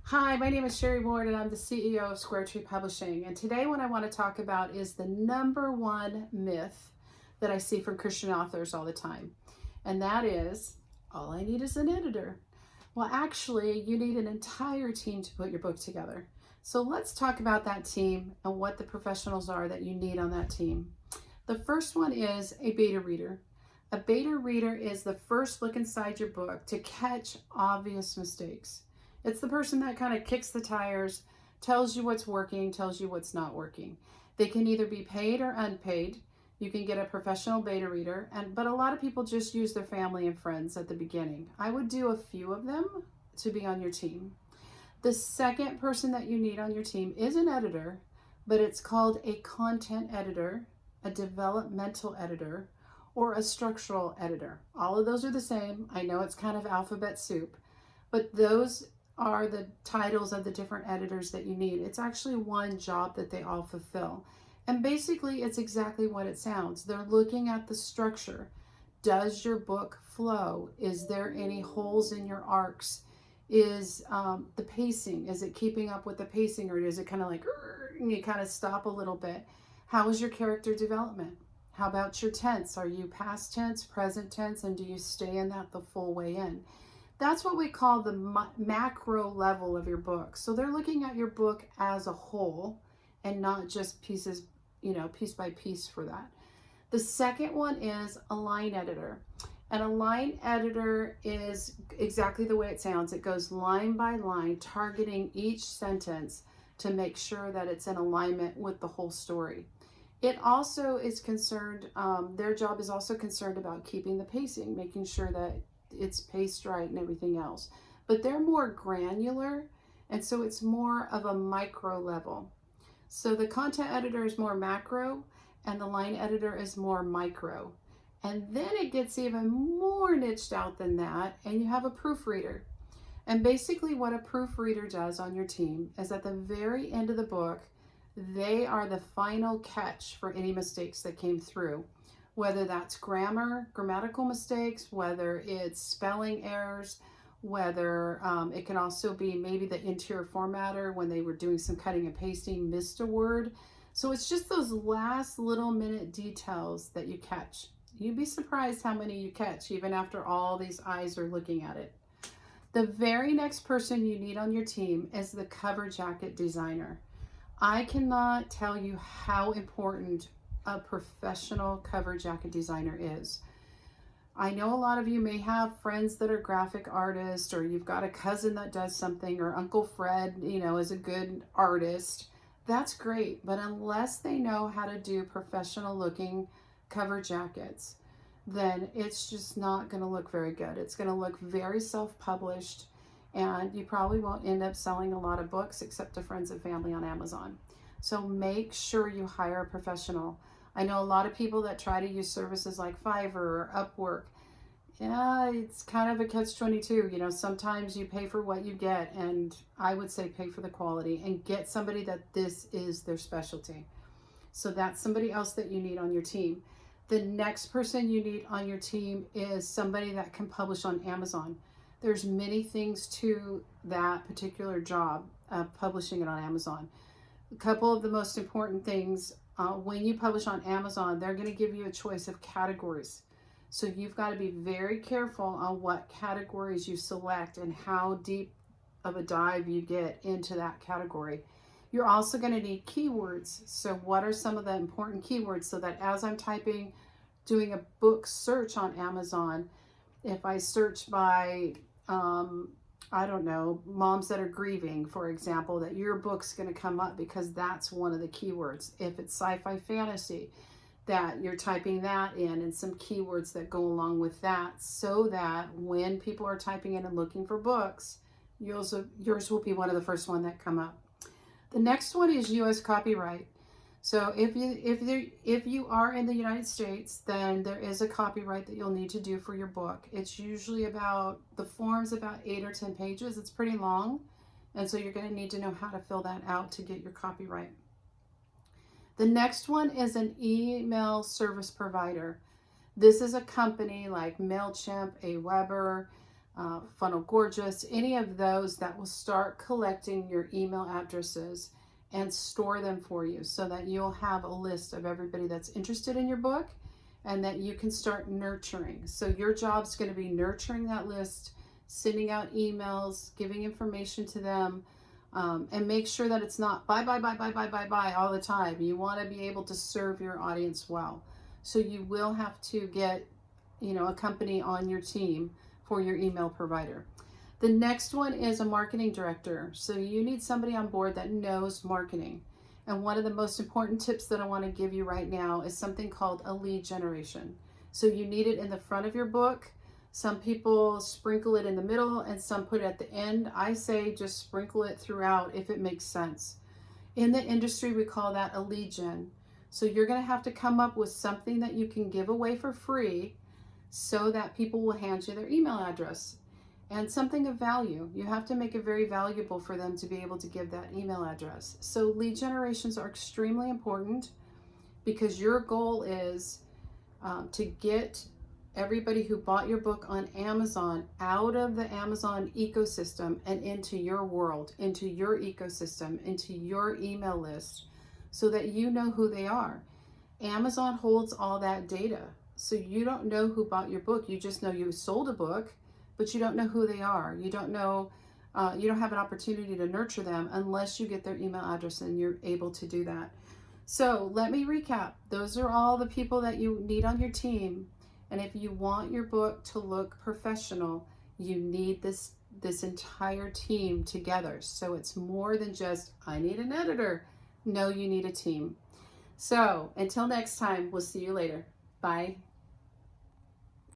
Hi, my name is Sherry Ward and I'm the CEO of Square Tree Publishing. And today what I want to talk about is the number one myth that I see from Christian authors all the time. And that is, all I need is an editor. Well, actually, you need an entire team to put your book together. So let's talk about that team and what the professionals are that you need on that team. The first one is a beta reader. A beta reader is the first look inside your book to catch obvious mistakes. It's the person that kind of kicks the tires, tells you what's working, tells you what's not working. They can either be paid or unpaid. You can get a professional beta reader, but a lot of people just use their family and friends at the beginning. I would do a few of them to be on your team. The second person that you need on your team is an editor, but it's called a content editor, a developmental editor, or a structural editor. All of those are the same. I know it's kind of alphabet soup, but those are the titles of the different editors that you need. It's actually one job that they all fulfill. And basically, it's exactly what it sounds. They're looking at the structure. Does your book flow? Is there any holes in your arcs? Is the pacing, is it keeping up with the pacing, or is it kind of like, and you kind of stop a little bit? How is your character development? How about your tense? Are you past tense, present tense, and do you stay in that the full way in? That's what we call the macro level of your book. So they're looking at your book as a whole and not just pieces, piece by piece for that. The second one is a line editor. And a line editor is exactly the way it sounds. It goes line by line, targeting each sentence to make sure that it's in alignment with the whole story. It also is concerned, their job is also concerned about keeping the pacing, making sure that it's paced right and everything else. But they're more granular, and so it's more of a micro level. So the content editor is more macro, and the line editor is more micro. And then it gets even more niched out than that, and you have a proofreader. And basically what a proofreader does on your team is at the very end of the book, they are the final catch for any mistakes that came through. Whether that's grammatical mistakes, whether it's spelling errors, whether it can also be maybe the interior formatter when they were doing some cutting and pasting, missed a word. So it's just those last little minute details that you catch. You'd be surprised how many you catch even after all these eyes are looking at it. The very next person you need on your team is the cover jacket designer. I cannot tell you how important a professional cover jacket designer is. I know a lot of you may have friends that are graphic artists, or you've got a cousin that does something, or Uncle Fred, is a good artist. That's great, but unless they know how to do professional looking cover jackets, then it's just not going to look very good. It's going to look very self-published, and you probably won't end up selling a lot of books except to friends and family on Amazon. So make sure you hire a professional. I know a lot of people that try to use services like Fiverr or Upwork. Yeah, it's kind of a catch-22. Sometimes you pay for what you get, and I would say pay for the quality and get somebody that this is their specialty. So that's somebody else that you need on your team. The next person you need on your team is somebody that can publish on Amazon. There's many things to that particular job of publishing it on Amazon. A couple of the most important things, when you publish on Amazon, they're going to give you a choice of categories. So you've got to be very careful on what categories you select and how deep of a dive you get into that category. You're also going to need keywords. So what are some of the important keywords so that as I'm doing a book search on Amazon, if I search by, I don't know, moms that are grieving, for example, that your book's going to come up because that's one of the keywords. If it's sci-fi fantasy, that you're typing that in and some keywords that go along with that, so that when people are typing in and looking for books, yours will be one of the first one that come up. The next one is U.S. copyright. So if you are in the United States, then there is a copyright that you'll need to do for your book. It's usually the form's about 8 or 10 pages. It's pretty long. And so you're going to need to know how to fill that out to get your copyright. The next one is an email service provider. This is a company like MailChimp, Aweber, Funnel Gorgeous, any of those that will start collecting your email addresses and store them for you so that you'll have a list of everybody that's interested in your book and that you can start nurturing. So your job's going to be nurturing that list, sending out emails, giving information to them, and make sure that it's not buy all the time. You want to be able to serve your audience well. So you will have to get, a company on your team for your email provider. The next one is a marketing director. So you need somebody on board that knows marketing. And one of the most important tips that I want to give you right now is something called a lead generation. So you need it in the front of your book. Some people sprinkle it in the middle and some put it at the end. I say just sprinkle it throughout if it makes sense. In the industry, we call that a lead gen. So you're going to have to come up with something that you can give away for free so that people will hand you their email address. And something of value. You have to make it very valuable for them to be able to give that email address. So lead generations are extremely important because your goal is to get everybody who bought your book on Amazon out of the Amazon ecosystem and into your world, into your ecosystem, into your email list so that you know who they are. Amazon holds all that data. So you don't know who bought your book. You just know you sold a book, but you don't know who they are. You don't know, you don't have an opportunity to nurture them unless you get their email address and you're able to do that. So let me recap. Those are all the people that you need on your team. And if you want your book to look professional, you need this entire team together. So it's more than just, I need an editor. No, you need a team. So until next time, we'll see you later. Bye.